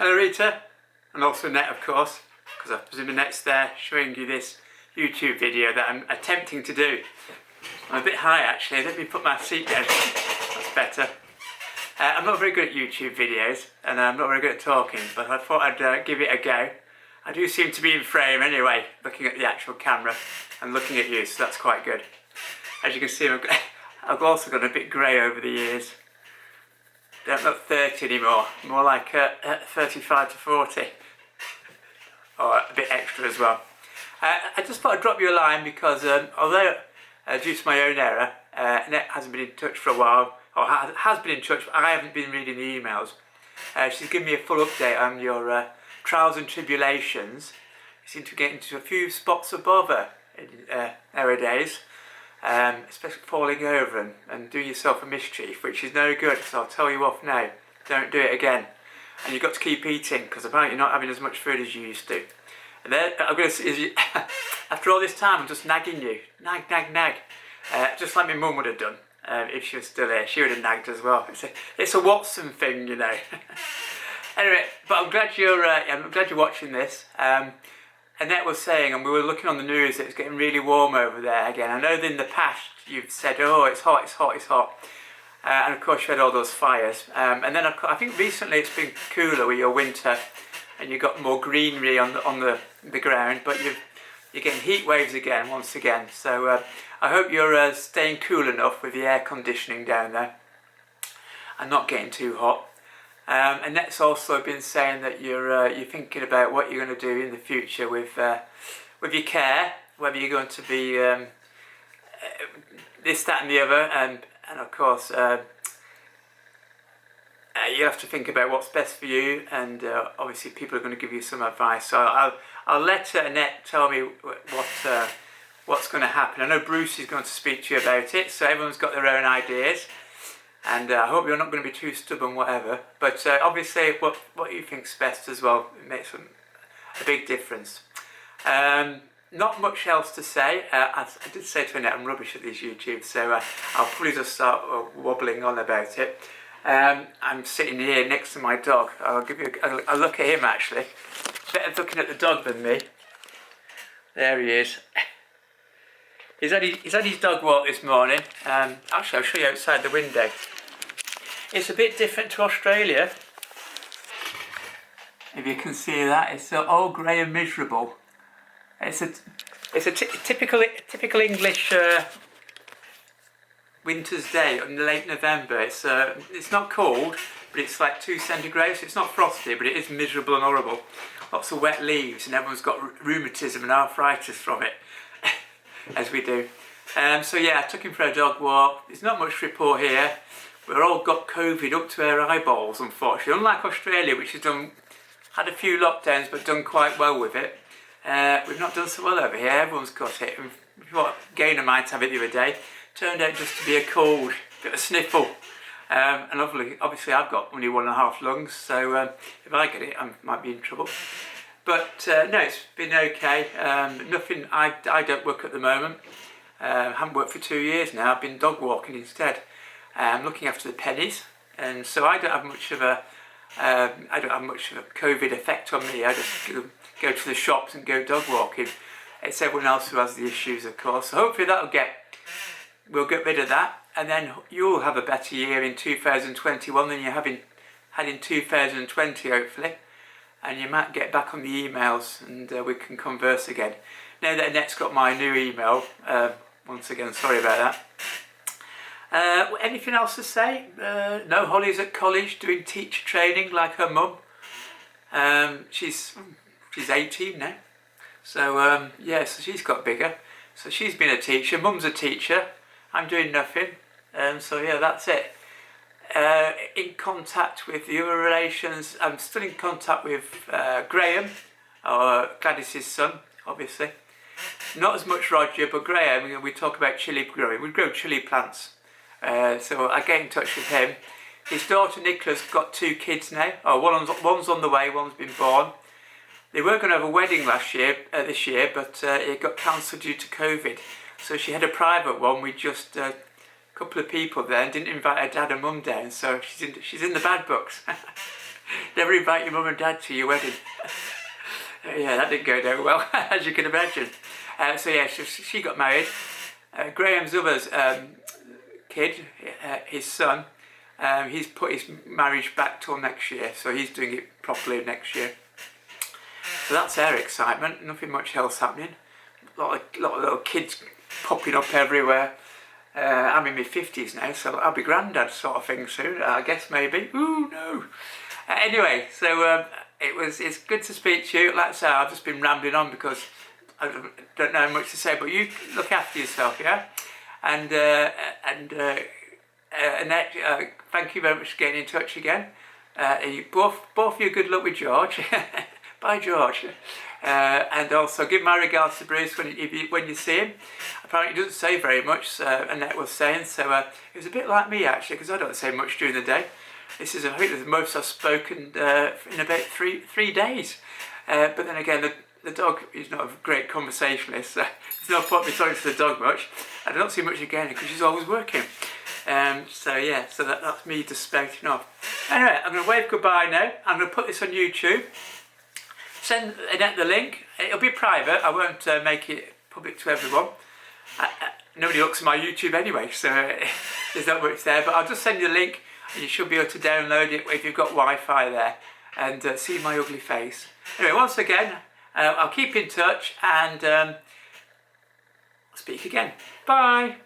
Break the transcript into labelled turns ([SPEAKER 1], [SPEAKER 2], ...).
[SPEAKER 1] Hello Rita, and also Net of course, because I presume Net's there showing you this YouTube video that I'm attempting to do. I'm a bit high actually, let me put my seat down, that's better. I'm not very good at YouTube videos, and I'm not very good at talking, but I thought I'd give it a go. I do seem to be in frame anyway, looking at the actual camera and looking at you, so that's quite good. As you can see, I've also got a bit grey over the years. I'm not 30 anymore, more like 35 to 40, or a bit extra as well. I just thought I'd drop you a line because although due to my own error, Net hasn't been in touch for a while, or has been in touch, but I haven't been reading the emails. She's given me a full update on your trials and tribulations. You seem to get into a few spots above her nowadays. Especially falling over and doing yourself a mischief, which is no good, so I'll tell you off now, don't do it again. And you've got to keep eating, because apparently you're not having as much food as you used to. And then, I'm going to, after all this time, I'm just nagging you, nag, just like my mum would have done, if she was still here, she would have nagged as well. It's a Watson thing, you know. Anyway, but I'm glad you're watching this. Annette was saying, and we were looking on the news, it was getting really warm over there again. I know that in the past you've said, oh, it's hot, it's hot, it's hot. And of course you had all those fires. And then I think recently it's been cooler with your winter, and you've got more greenery on the ground, but you're getting heat waves again, once again. So I hope you're staying cool enough with the air conditioning down there and not getting too hot. And Net's also been saying that you're thinking about what you're going to do in the future with your care, whether you're going to be this, that and the other, and of course you have to think about what's best for you, and obviously people are going to give you some advice. So I'll let Annette tell me what's going to happen. I know Bruce is going to speak to you about it, so everyone's got their own ideas. And I hope you're not going to be too stubborn, whatever. But obviously, what you think's best as well, it makes a big difference. Not much else to say. I did say to Annette, I'm rubbish at these YouTube, so I'll probably just start wobbling on about it. I'm sitting here next to my dog. I'll give you a look at him actually. Better looking at the dog than me. There he is. He's had his dog walk this morning. Actually, I'll show you outside the window. It's a bit different to Australia. If you can see that, it's all grey and miserable. It's a typical English winter's day in late November. It's not cold, but it's like 2 centigrade. So it's not frosty, but it is miserable and horrible. Lots of wet leaves, and everyone's got rheumatism and arthritis from it. As we do. So yeah, I took him for a dog walk. There's not much to report here. We've all got COVID up to our eyeballs, unfortunately. Unlike Australia, which has had a few lockdowns but done quite well with it. We've not done so well over here. Everyone's got it. And what Gaynor might have it the other day. Turned out just to be a cold, bit of a sniffle. And obviously I've got only 1.5 lungs, so if I get it, I might be in trouble. But no, it's been okay. Nothing. I don't work at the moment. Haven't worked for 2 years now. I've been dog walking instead. Looking after the pennies, and so I don't have much of a COVID effect on me. I just go to the shops and go dog walking. It's everyone else who has the issues, of course. So hopefully we'll get rid of that, and then you'll have a better year in 2021 than you had in 2020, hopefully. And you might get back on the emails and we can converse again. Now that Annette's got my new email, once again, sorry about that. Anything else to say? No, Holly's at college doing teacher training like her mum. She's 18 now. So yeah, so she's got bigger. So she's been a teacher, mum's a teacher, I'm doing nothing. So yeah, that's it. In contact with the other relations. I'm still in contact with Graham, or Gladys's son, obviously. Not as much Roger, but Graham, we talk about chilli growing. We grow chilli plants. So I get in touch with him. His daughter Nicola's got 2 kids now. Oh, one's on the way, one's been born. They were going to have a wedding this year, but it got cancelled due to COVID. So she had a private one with just couple of people there and didn't invite her dad and mum down, so she's in the bad books. Never invite your mum and dad to your wedding. Yeah, that didn't go down well, as you can imagine. So yeah, she got married. Graham's other's kid, his son, he's put his marriage back till next year, so he's doing it properly next year. So that's their excitement. Nothing much else happening. A lot of little kids popping up everywhere. I'm in my 50s now, so I'll be granddad sort of thing soon, I guess, maybe. Ooh, no. Anyway, so it's good to speak to you. Like I say, I've just been rambling on because I don't know much to say, but you look after yourself, yeah? And Annette, thank you very much for getting in touch again. Both of you, good luck with George. Bye, George. And also give my regards to Bruce when you see him. Apparently he doesn't say very much, Annette was saying, so it was a bit like me actually, because I don't say much during the day. This is, I think, the most I've spoken in about three days. But then again, the dog is not a great conversationalist, so there's no point me talking to the dog much. I don't see much again because she's always working. So yeah, so that's me just spouting off. Anyway, I'm going to wave goodbye now. I'm going to put this on YouTube. Send Annette the link. It'll be private. I won't make it public to everyone. Nobody looks at my YouTube anyway, so there's not much there. But I'll just send you the link, and you should be able to download it if you've got Wi-Fi there and see my ugly face. Anyway, once again, I'll keep in touch and speak again. Bye.